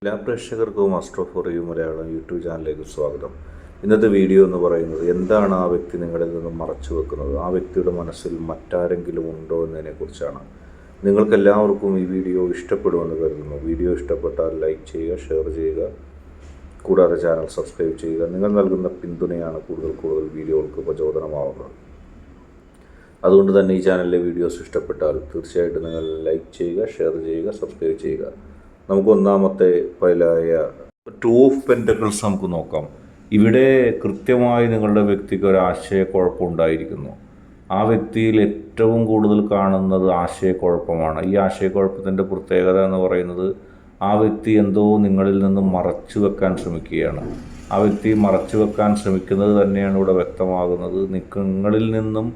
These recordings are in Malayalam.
എല്ലാ പ്രേക്ഷകർക്കും astro for you Malayalam YouTube ചാനലിലേക്ക് സ്വാഗതം. ഇന്നത്തെ വീഡിയോ എന്ന് പറയുന്നത് എന്താണ് ആ വ്യക്തി നിങ്ങളിൽ നിന്നും മറച്ചു വെക്കുന്നത്, ആ വ്യക്തിയുടെ മനസ്സിൽ മറ്റാരെങ്കിലും ഉണ്ടോ എന്നതിനെക്കുറിച്ചാണ്. നിങ്ങൾക്കെല്ലാവർക്കും ഈ വീഡിയോ ഇഷ്ടപ്പെടുമെന്ന് കരുതുന്നു. വീഡിയോ ഇഷ്ടപ്പെട്ടാൽ ലൈക്ക് ചെയ്യുക, ഷെയർ ചെയ്യുക, കൂടാതെ ചാനൽ സബ്സ്ക്രൈബ് ചെയ്യുക. നിങ്ങൾ നൽകുന്ന പിന്തുണയാണ് കൂടുതൽ വീഡിയോകൾക്ക് പ്രചോദനമാവുന്നത്. അതുകൊണ്ട് തന്നെ ഈ ചാനലിലെ വീഡിയോസ് ഇഷ്ടപ്പെട്ടാൽ തീർച്ചയായിട്ടും നിങ്ങൾ ലൈക്ക് ചെയ്യുക, ഷെയർ ചെയ്യുക, സബ്സ്ക്രൈബ് ചെയ്യുക. നമുക്ക് ഒന്നാമത്തെ ഫയലായ 2 ഓഫ് പെൻറ്റക്കിൾസ് നമുക്ക് നോക്കാം. ഇവിടെ കൃത്യമായി നിങ്ങളുടെ വ്യക്തിക്ക് ഒരു ആശയക്കുഴപ്പമുണ്ടായിരിക്കുന്നു. ആ വ്യക്തിയിൽ ഏറ്റവും കൂടുതൽ കാണുന്നത് ആശയക്കുഴപ്പമാണ്. ഈ ആശയക്കുഴപ്പത്തിൻ്റെ പ്രത്യേകത എന്ന് പറയുന്നത് ആ വ്യക്തി എന്തോ നിങ്ങളിൽ നിന്ന് മറച്ചു വെക്കാൻ ശ്രമിക്കുകയാണ്. ആ വ്യക്തി മറച്ചു വെക്കാൻ ശ്രമിക്കുന്നത് തന്നെയാണ് ഇവിടെ വ്യക്തമാകുന്നത്. നിങ്ങളിൽ നിന്നും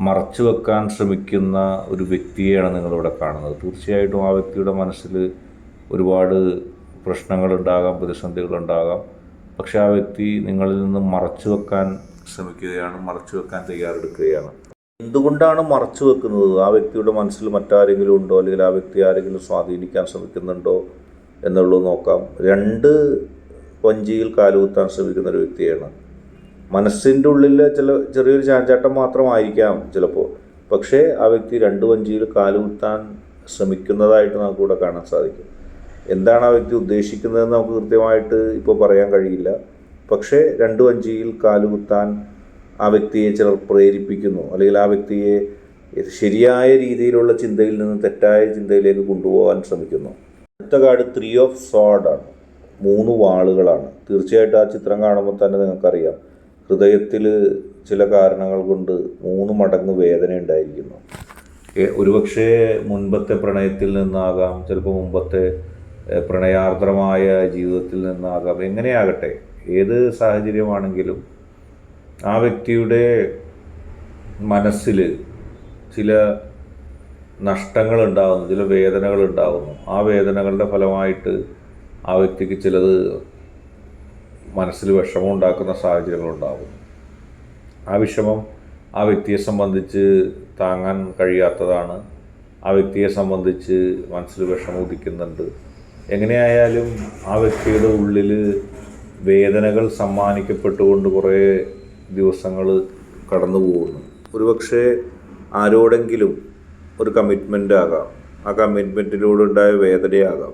മറച്ചു വെക്കാൻ ശ്രമിക്കുന്ന ഒരു വ്യക്തിയെയാണ് നിങ്ങളിവിടെ കാണുന്നത്. തീർച്ചയായിട്ടും ആ വ്യക്തിയുടെ മനസ്സിൽ ഒരുപാട് പ്രശ്നങ്ങളുണ്ടാകാം, പ്രതിസന്ധികളുണ്ടാകാം. പക്ഷേ ആ വ്യക്തി നിങ്ങളിൽ നിന്നും മറച്ചു വെക്കാൻ ശ്രമിക്കുകയാണ്, മറച്ചു വെക്കാൻ തയ്യാറെടുക്കുകയാണ്. എന്തുകൊണ്ടാണ് മറച്ചു വെക്കുന്നത്? ആ വ്യക്തിയുടെ മനസ്സിൽ മറ്റാരെങ്കിലും ഉണ്ടോ, അല്ലെങ്കിൽ ആ വ്യക്തി ആരെങ്കിലും സ്വാധീനിക്കാൻ ശ്രമിക്കുന്നുണ്ടോ എന്നുള്ളത് നോക്കാം. 2 വഞ്ചിയിൽ കാലുകുത്താൻ ശ്രമിക്കുന്ന ഒരു വ്യക്തിയാണ്. മനസ്സിൻ്റെ ഉള്ളിൽ ചെറിയൊരു ചാഞ്ചാട്ടം മാത്രമായിരിക്കാം ചിലപ്പോൾ, പക്ഷേ ആ വ്യക്തി 2 വഞ്ചിയിൽ കാലുകുത്താൻ ശ്രമിക്കുന്നതായിട്ട് നമുക്കിവിടെ കാണാൻ സാധിക്കും. എന്താണ് ആ വ്യക്തി ഉദ്ദേശിക്കുന്നതെന്ന് നമുക്ക് കൃത്യമായിട്ട് ഇപ്പോൾ പറയാൻ കഴിയില്ല. പക്ഷേ 2 വഞ്ചിയിൽ കാലുകുത്താൻ ആ വ്യക്തിയെ ചിലർ പ്രേരിപ്പിക്കുന്നു, അല്ലെങ്കിൽ ആ വ്യക്തിയെ ശരിയായ രീതിയിലുള്ള ചിന്തയിൽ നിന്ന് തെറ്റായ ചിന്തയിലേക്ക് കൊണ്ടുപോകാൻ ശ്രമിക്കുന്നു. അടുത്ത കാർഡ് 3 ഓഫ് സോർഡ് ആണ്. 3 വാളുകളാണ്. തീർച്ചയായിട്ടും ആ ചിത്രം കാണുമ്പോൾ തന്നെ നിങ്ങൾക്കറിയാം, ഹൃദയത്തിൽ ചില കാരണങ്ങൾ കൊണ്ട് 3 മടങ്ങ് വേദന ഉണ്ടായിരിക്കുന്നു. ഒരുപക്ഷെ മുൻപത്തെ പ്രണയത്തിൽ നിന്നാകാം, ചിലപ്പോൾ മുമ്പത്തെ പ്രണയാർദ്രമായ ജീവിതത്തിൽ നിന്നാകാം. എങ്ങനെയാകട്ടെ, ഏത് സാഹചര്യമാണെങ്കിലും ആ വ്യക്തിയുടെ മനസ്സിൽ ചില നഷ്ടങ്ങളുണ്ടാകുന്നു, ചില വേദനകളുണ്ടാകുന്നു. ആ വേദനകളുടെ ഫലമായിട്ട് ആ വ്യക്തിക്ക് ചിലത് മനസ്സിൽ വിഷമം ഉണ്ടാക്കുന്ന സാഹചര്യങ്ങളുണ്ടാകും. ആ വിഷമം ആ വ്യക്തിയെ സംബന്ധിച്ച് താങ്ങാൻ കഴിയാത്തതാണ്. ആ വ്യക്തിയെ സംബന്ധിച്ച് മനസ്സിൽ വിഷമം ഉദിക്കുന്നുണ്ട്. എങ്ങനെയായാലും ആ വ്യക്തിയുടെ ഉള്ളിൽ വേദനകൾ സമ്മാനിക്കപ്പെട്ടുകൊണ്ട് കുറേ ദിവസങ്ങൾ കടന്നു പോകുന്നു. ഒരുപക്ഷെ ആരോടെങ്കിലും ഒരു കമ്മിറ്റ്മെൻ്റ് ആകാം, ആ കമ്മിറ്റ്മെൻറ്റിലൂടെ ഉണ്ടായ വേദനയാകാം,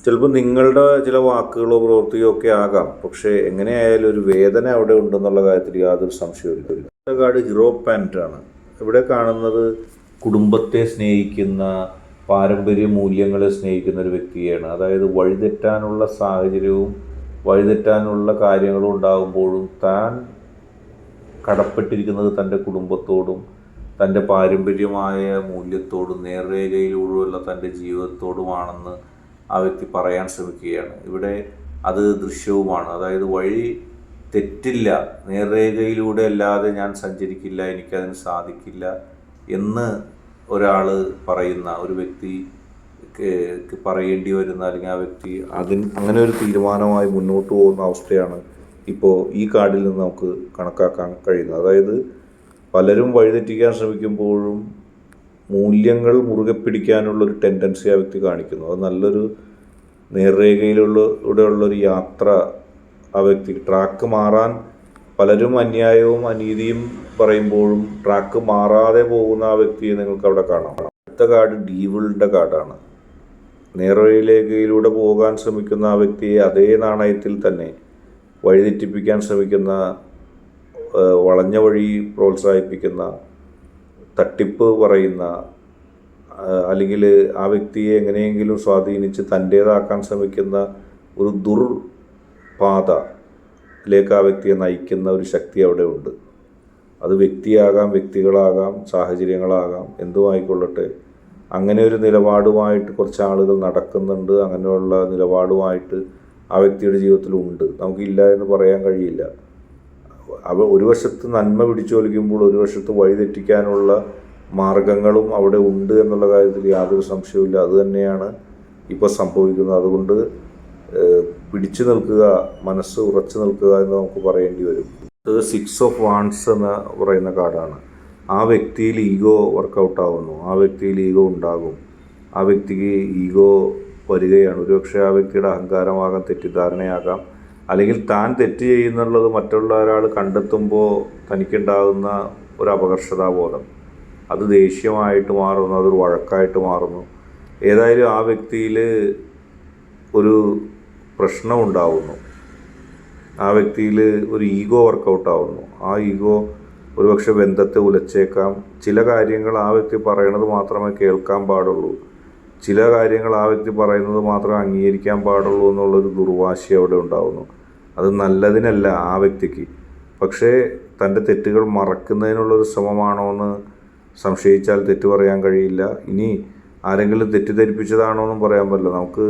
ചിലപ്പോൾ നിങ്ങളുടെ ചില വാക്കുകളോ പ്രവൃത്തിയോ ഒക്കെ ആകാം. പക്ഷേ എങ്ങനെയായാലും ഒരു വേദന അവിടെ ഉണ്ടെന്നുള്ള കാര്യത്തിൽ യാതൊരു സംശയമില്ല. അടുത്ത കാർഡ് ഹീറോ പാൻറ്റാണ്. ഇവിടെ കാണുന്നത് കുടുംബത്തെ സ്നേഹിക്കുന്ന, പാരമ്പര്യ മൂല്യങ്ങളെ സ്നേഹിക്കുന്ന ഒരു വ്യക്തിയാണ്. അതായത് വഴിതെറ്റാനുള്ള സാഹചര്യവും വഴിതെറ്റാനുള്ള കാര്യങ്ങളും ഉണ്ടാകുമ്പോഴും താൻ കടപ്പെട്ടിരിക്കുന്നത് തൻ്റെ കുടുംബത്തോടും തൻ്റെ പാരമ്പര്യമായ മൂല്യത്തോടും നേർരേഖയിലൂടെയുള്ള തൻ്റെ ജീവിതത്തോടുമാണെന്ന് ആ വ്യക്തി പറയാൻ ശ്രമിക്കുകയാണ്. ഇവിടെ അത് ദൃശ്യവുമാണ്. അതായത് വഴി തെറ്റില്ല, നേർരേഖയിലൂടെ അല്ലാതെ ഞാൻ സഞ്ചരിക്കില്ല, എനിക്കതിന് സാധിക്കില്ല എന്ന് ഒരാൾ പറയുന്ന, ഒരു വ്യക്തി പറയേണ്ടി വരുന്ന, അല്ലെങ്കിൽ ആ വ്യക്തി അങ്ങനെ ഒരു തീരുമാനമായി മുന്നോട്ട് പോകുന്ന അവസ്ഥയാണ് ഇപ്പോൾ ഈ കാർഡിൽ നിന്ന് നമുക്ക് കണക്കാക്കാൻ കഴിയുന്നത്. അതായത് പലരും വഴിതെറ്റിക്കാൻ ശ്രമിക്കുമ്പോഴും മൂല്യങ്ങൾ മുറുകെ പിടിക്കാനുള്ളൊരു ടെൻഡൻസി ആ വ്യക്തി കാണിക്കുന്നു. അത് നല്ലൊരു നേർരേഖയിലൂടെയുള്ളൊരു യാത്ര ആ വ്യക്തിക്ക്. ട്രാക്ക് മാറാൻ പലരും അന്യായവും അനീതിയും പറയുമ്പോഴും ട്രാക്ക് മാറാതെ പോകുന്ന ആ വ്യക്തിയെ നിങ്ങൾക്ക് അവിടെ കാണാം. അടുത്ത കാർഡ് ഡീവിളിൻ്റെ കാർഡാണ്. നേർരേഖയിലൂടെ പോകാൻ ശ്രമിക്കുന്ന ആ വ്യക്തിയെ അതേ നാണയത്തിൽ തന്നെ വഴിതെറ്റിപ്പിക്കാൻ ശ്രമിക്കുന്ന, വളഞ്ഞ വഴി പ്രോത്സാഹിപ്പിക്കുന്ന, തട്ടിപ്പ് പറയുന്ന, അല്ലെങ്കിൽ ആ വ്യക്തിയെ എങ്ങനെയെങ്കിലും സ്വാധീനിച്ച് തൻ്റേതാക്കാൻ ശ്രമിക്കുന്ന ഒരു ദുർപാതയിലേക്ക് ആ വ്യക്തിയെ നയിക്കുന്ന ഒരു ശക്തി അവിടെ ഉണ്ട്. അത് വ്യക്തിയാകാം, വ്യക്തികളാകാം, സാഹചര്യങ്ങളാകാം, എന്തുമായിക്കൊള്ളട്ടെ. അങ്ങനെ ഒരു നിലപാടുമായിട്ട് കുറച്ച് ആളുകൾ നടക്കുന്നുണ്ട്. അങ്ങനെയുള്ള നിലപാടുമായിട്ട് ആ വ്യക്തിയുടെ ജീവിതത്തിലുണ്ട്. നമുക്കില്ല എന്ന് പറയാൻ കഴിയില്ല. ഒരു വശത്ത് നന്മ പിടിച്ചൊലിക്കുമ്പോൾ ഒരു വശത്ത് വഴിതെറ്റിക്കാനുള്ള മാർഗങ്ങളും അവിടെ ഉണ്ട് എന്നുള്ള കാര്യത്തിൽ യാതൊരു സംശയവുമില്ല. അതുതന്നെയാണ് ഇപ്പോൾ സംഭവിക്കുന്നത്. അതുകൊണ്ട് പിടിച്ചു നിൽക്കുക, മനസ്സ് ഉറച്ചു നിൽക്കുക എന്ന് നമുക്ക് പറയേണ്ടി വരും. ഇത് 6 ഓഫ് വാണ്ട്സ് എന്ന് പറയുന്ന കാർഡാണ്. ആ വ്യക്തിയിൽ ഈഗോ വർക്കൗട്ട് ആവുന്നു, ആ വ്യക്തിയിൽ ഈഗോ ഉണ്ടാകും, ആ വ്യക്തിക്ക് ഈഗോ വരികയാണ്. ഒരുപക്ഷെ ആ വ്യക്തിയുടെ അഹങ്കാരമാകാം, തെറ്റിദ്ധാരണയാകാം, അല്ലെങ്കിൽ താൻ തെറ്റ് ചെയ്യുന്നുള്ളത് മറ്റുള്ള ഒരാൾ കണ്ടെത്തുമ്പോൾ തനിക്കുണ്ടാകുന്ന ഒരു അപകർഷതാബോധം, അത് ദേഷ്യമായിട്ട് മാറുന്നു, അതൊരു വഴക്കായിട്ട് മാറുന്നു. ഏതായാലും ആ വ്യക്തിയിൽ ഒരു പ്രശ്നമുണ്ടാവുന്നു, ആ വ്യക്തിയിൽ ഒരു ഈഗോ വർക്കൗട്ടാവുന്നു. ആ ഈഗോ ഒരുപക്ഷെ ബന്ധത്തെ ഉലച്ചേക്കാം. ചില കാര്യങ്ങൾ ആ വ്യക്തി പറയണത് മാത്രമേ കേൾക്കാൻ പാടുള്ളൂ, ചില കാര്യങ്ങൾ ആ വ്യക്തി പറയുന്നത് മാത്രമേ അംഗീകരിക്കാൻ പാടുള്ളൂ എന്നുള്ളൊരു ദുർവാശി അവിടെ ഉണ്ടാവുന്നു. അത് നല്ലതിനല്ല ആ വ്യക്തിക്ക്. പക്ഷേ തൻ്റെ തെറ്റുകൾ മറക്കുന്നതിനുള്ളൊരു ശ്രമമാണോ എന്ന് സംശയിച്ചാൽ തെറ്റ് പറയാൻ കഴിയില്ല. ഇനി ആരെങ്കിലും തെറ്റിദ്ധരിപ്പിച്ചതാണോ എന്നും പറയാൻ പറ്റില്ല. നമുക്ക്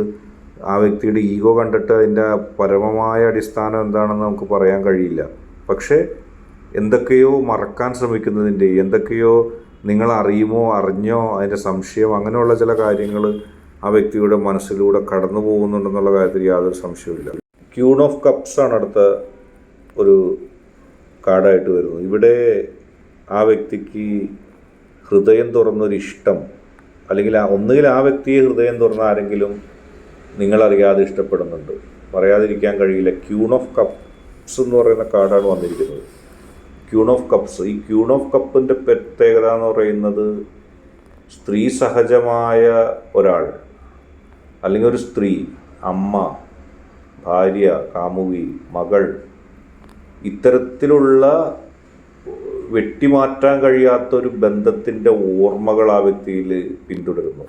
ആ വ്യക്തിയുടെ ഈഗോ കണ്ടിട്ട് അതിൻ്റെ പരമമായ അടിസ്ഥാനം എന്താണെന്ന് നമുക്ക് പറയാൻ കഴിയില്ല. പക്ഷേ എന്തൊക്കെയോ മറക്കാൻ ശ്രമിക്കുന്നതിൻ്റെ, എന്തൊക്കെയോ നിങ്ങൾ അറിയുമോ അറിഞ്ഞോ അതിൻ്റെ സംശയം, അങ്ങനെയുള്ള ചില കാര്യങ്ങൾ ആ വ്യക്തിയുടെ മനസ്സിലൂടെ കടന്നു പോകുന്നുണ്ടെന്നുള്ള കാര്യത്തിൽ യാതൊരു സംശയവുമില്ല. ക്യൂൺ ഓഫ് കപ്സ് ആണ് അടുത്ത ഒരു കാർഡായിട്ട് വരുന്നത്. ഇവിടെ ആ വ്യക്തിക്ക് ഹൃദയം തുറന്നൊരിഷ്ടം, അല്ലെങ്കിൽ ഒന്നുകിൽ ആ വ്യക്തിയെ ഹൃദയം തുറന്ന ആരെങ്കിലും നിങ്ങളറിയാതെ ഇഷ്ടപ്പെടുന്നുണ്ട്, പറയാതിരിക്കാൻ കഴിയില്ല. ക്യൂൺ ഓഫ് കപ്സ് എന്ന് പറയുന്ന കാർഡാണ് വന്നിരിക്കുന്നത്. ക്യൂൺ ഓഫ് കപ്സ്, ഈ ക്യൂൺ ഓഫ് കപ്പിൻ്റെ പ്രത്യേകത എന്ന് പറയുന്നത് സ്ത്രീ സഹജമായ ഒരാൾ, അല്ലെങ്കിൽ ഒരു സ്ത്രീ, അമ്മ, ഭാര്യ, കാമുകി, മകൾ, ഇത്തരത്തിലുള്ള വെട്ടിമാറ്റാൻ കഴിയാത്തൊരു ബന്ധത്തിൻ്റെ ഓർമ്മകൾ ആ വ്യക്തിയിൽ പിന്തുടരുന്നു.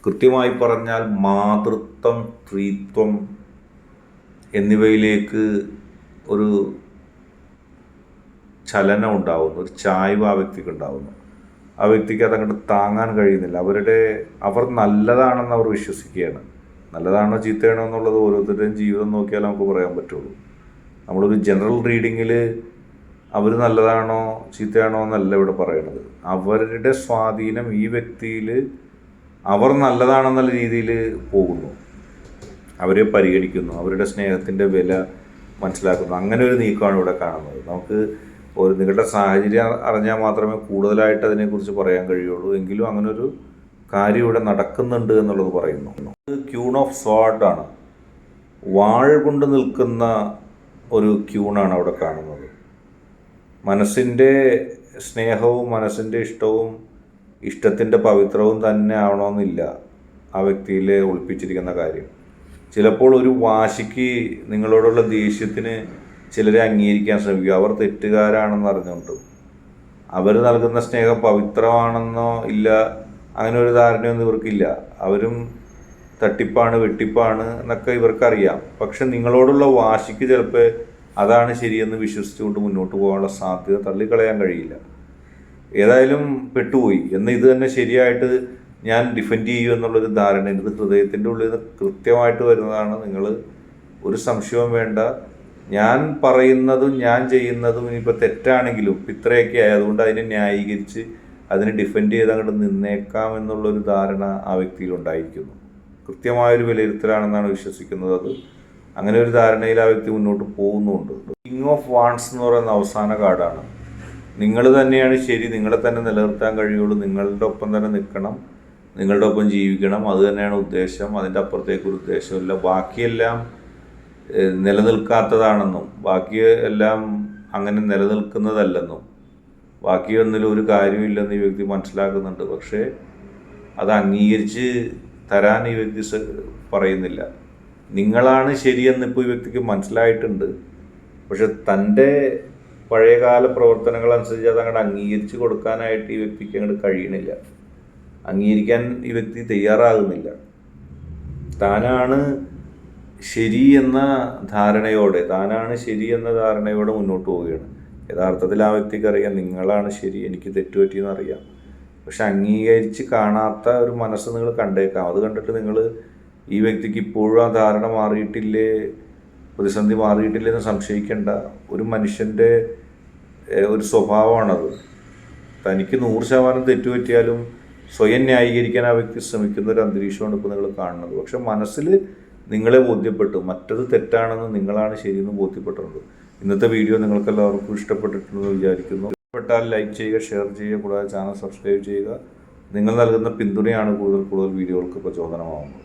കൃത്യമായി പറഞ്ഞാൽ മാതൃത്വം, സ്ത്രീത്വം എന്നിവയിലേക്ക് ഒരു ചലനം ഉണ്ടാവുന്നു, ഒരു ചായ്വ് ആ വ്യക്തിക്ക് ഉണ്ടാവുന്നു. ആ വ്യക്തിക്ക് അതങ്ങോട്ട് താങ്ങാൻ കഴിയുന്നില്ല. അവർ നല്ലതാണെന്ന് അവർ വിശ്വസിക്കുകയാണ്. നല്ലതാണോ ചീത്തയാണോ എന്നുള്ളത് ഓരോരുത്തരുടെയും ജീവിതം നോക്കിയാൽ നമുക്ക് പറയാൻ പറ്റുള്ളൂ. നമ്മളൊരു ജനറൽ റീഡിങ്ങിൽ അവർ നല്ലതാണോ ചീത്തയാണോ എന്നല്ല ഇവിടെ പറയണത്. അവരുടെ സ്വാധീനം ഈ വ്യക്തിയിൽ അവർ നല്ലതാണെന്നുള്ള രീതിയിൽ പോകുന്നു, അവരെ പരിഗണിക്കുന്നു, അവരുടെ സ്നേഹത്തിൻ്റെ വില മനസ്സിലാക്കുന്നു. അങ്ങനെ ഒരു നീക്കമാണ് ഇവിടെ കാണുന്നത്. നമുക്ക് നിങ്ങളുടെ സാഹചര്യം അറിഞ്ഞാൽ മാത്രമേ കൂടുതലായിട്ട് അതിനെക്കുറിച്ച് പറയാൻ കഴിയുള്ളൂ. എങ്കിലും അങ്ങനൊരു കാര്യം ഇവിടെ നടക്കുന്നുണ്ട് എന്നുള്ളത് പറയുന്നു. ക്യൂൺ ഓഫ് സ്വാർഡാണ്, വാൾ കൊണ്ട് നിൽക്കുന്ന ഒരു ക്യൂണാണ് അവിടെ കാണുന്നത്. മനസ്സിൻ്റെ സ്നേഹവും മനസ്സിൻ്റെ ഇഷ്ടവും ഇഷ്ടത്തിൻ്റെ പവിത്രവും തന്നെ ആവണമെന്നില്ല ആ വ്യക്തിയിൽ ഒളിപ്പിച്ചിരിക്കുന്ന കാര്യം. ചിലപ്പോൾ ഒരു വാശിക്ക്, നിങ്ങളോടുള്ള ദേഷ്യത്തിന് ചിലരെ അംഗീകരിക്കാൻ ശ്രമിക്കുക. അവർ തെറ്റുകാരാണെന്ന് അറിഞ്ഞുകൊണ്ട് അവർ നൽകുന്ന സ്നേഹം പവിത്രമാണെന്നോ ഇല്ല, അങ്ങനെ ഒരു ധാരണയൊന്നും ഇവർക്കില്ല. അവരും തട്ടിപ്പാണ്, വെട്ടിപ്പാണ് എന്നൊക്കെ ഇവർക്കറിയാം. പക്ഷെ നിങ്ങളോടുള്ള വാശിക്ക് ചിലപ്പോൾ അതാണ് ശരിയെന്ന് വിശ്വസിച്ചുകൊണ്ട് മുന്നോട്ട് പോകാനുള്ള സാധ്യത തള്ളിക്കളയാൻ കഴിയില്ല. ഏതായാലും പെട്ടുപോയി എന്ന് ഇത് തന്നെ ശരിയായിട്ട് ഞാൻ ഡിഫെൻഡ് ചെയ്യും എന്നുള്ളൊരു ധാരണ ഇത് ഹൃദയത്തിൻ്റെ ഉള്ളിൽ നിന്ന് കൃത്യമായിട്ട് വരുന്നതാണ്. നിങ്ങൾ ഒരു സംശയവും വേണ്ട. ഞാൻ പറയുന്നതും ഞാൻ ചെയ്യുന്നതും ഇനിയിപ്പോൾ തെറ്റാണെങ്കിലും ഇത്രയൊക്കെ ആയതുകൊണ്ട് അതിനെ ന്യായീകരിച്ച് അതിനെ ഡിഫെൻഡ് ചെയ്ത് അങ്ങോട്ട് നിന്നേക്കാം എന്നുള്ളൊരു ധാരണ ആ വ്യക്തിയിൽ ഉണ്ടായിരിക്കുന്നു. കൃത്യമായൊരു വിലയിരുത്തലാണെന്നാണ് വിശ്വസിക്കുന്നത്. അത് അങ്ങനെ ഒരു ധാരണയിൽ ആ വ്യക്തി മുന്നോട്ട് പോകുന്നുണ്ട്. കിങ് ഓഫ് വാൺസ് എന്ന് പറയുന്ന അവസാന കാർഡാണ്. നിങ്ങൾ തന്നെയാണ് ശരി, നിങ്ങളെ തന്നെ നിലനിർത്താൻ കഴിയുള്ളൂ, നിങ്ങളുടെ ഒപ്പം തന്നെ നിൽക്കണം, നിങ്ങളുടെ ഒപ്പം ജീവിക്കണം, അത് തന്നെയാണ് ഉദ്ദേശം. അതിൻ്റെ അപ്പുറത്തേക്കൊരു ഉദ്ദേശമില്ല. ബാക്കിയെല്ലാം നിലനിൽക്കാത്തതാണെന്നും ബാക്കിയെല്ലാം അങ്ങനെ നിലനിൽക്കുന്നതല്ലെന്നും ബാക്കിയൊന്നിലും ഒരു കാര്യമില്ലെന്ന് ഈ വ്യക്തി മനസ്സിലാക്കുന്നുണ്ട്. പക്ഷേ അത് അംഗീകരിച്ച് തരാൻ ഈ വ്യക്തി പറയുന്നില്ല. നിങ്ങളാണ് ശരിയെന്ന് ഇപ്പോൾ ഈ വ്യക്തിക്ക് മനസ്സിലായിട്ടുണ്ട്. പക്ഷെ തൻ്റെ പഴയകാല പ്രവർത്തനങ്ങൾ അനുസരിച്ച് അത് അങ്ങോട്ട് അംഗീകരിച്ച് കൊടുക്കാനായിട്ട് ഈ വ്യക്തിക്ക് അങ്ങോട്ട് കഴിയണില്ല. അംഗീകരിക്കാൻ ഈ വ്യക്തി തയ്യാറാകുന്നില്ല. താനാണ് ശരി എന്ന ധാരണയോടെ മുന്നോട്ട് പോവുകയാണ്. യഥാർത്ഥത്തിൽ ആ വ്യക്തിക്ക് അറിയാം നിങ്ങളാണ് ശരി, എനിക്ക് തെറ്റുപറ്റിയെന്ന് അറിയാം. പക്ഷെ അംഗീകരിച്ച് കാണാത്ത ഒരു മനസ്സ് നിങ്ങൾ കണ്ടേക്കാം. അത് കണ്ടിട്ട് നിങ്ങൾ ഈ വ്യക്തിക്ക് ഇപ്പോഴും ആ ധാരണ മാറിയിട്ടില്ലേ, പ്രതിസന്ധി മാറിയിട്ടില്ലേ എന്ന് സംശയിക്കേണ്ട. ഒരു മനുഷ്യൻ്റെ ഒരു സ്വഭാവമാണത്. തനിക്ക് 100% തെറ്റുപറ്റിയാലും സ്വയം ന്യായീകരിക്കാൻ ആ വ്യക്തി ശ്രമിക്കുന്ന ഒരു അന്തരീക്ഷമാണ് ഇപ്പോൾ നിങ്ങൾ കാണുന്നത്. പക്ഷെ മനസ്സിൽ നിങ്ങളെ ബോധ്യപ്പെട്ടു, മറ്റത് തെറ്റാണെന്ന്, നിങ്ങളാണ് ശരിയെന്ന് ബോധ്യപ്പെട്ടിട്ടുണ്ട്. ഇന്നത്തെ വീഡിയോ നിങ്ങൾക്കെല്ലാവർക്കും ഇഷ്ടപ്പെട്ടിട്ടുണ്ടെന്ന് വിചാരിക്കുന്നു. ഇഷ്ടപ്പെട്ടാൽ ലൈക്ക് ചെയ്യുക, ഷെയർ ചെയ്യുക, കൂടാതെ ചാനൽ സബ്സ്ക്രൈബ് ചെയ്യുക. നിങ്ങൾ നൽകുന്ന പിന്തുണയാണ് കൂടുതൽ വീഡിയോകൾക്ക് പ്രചോദനമാകുന്നത്.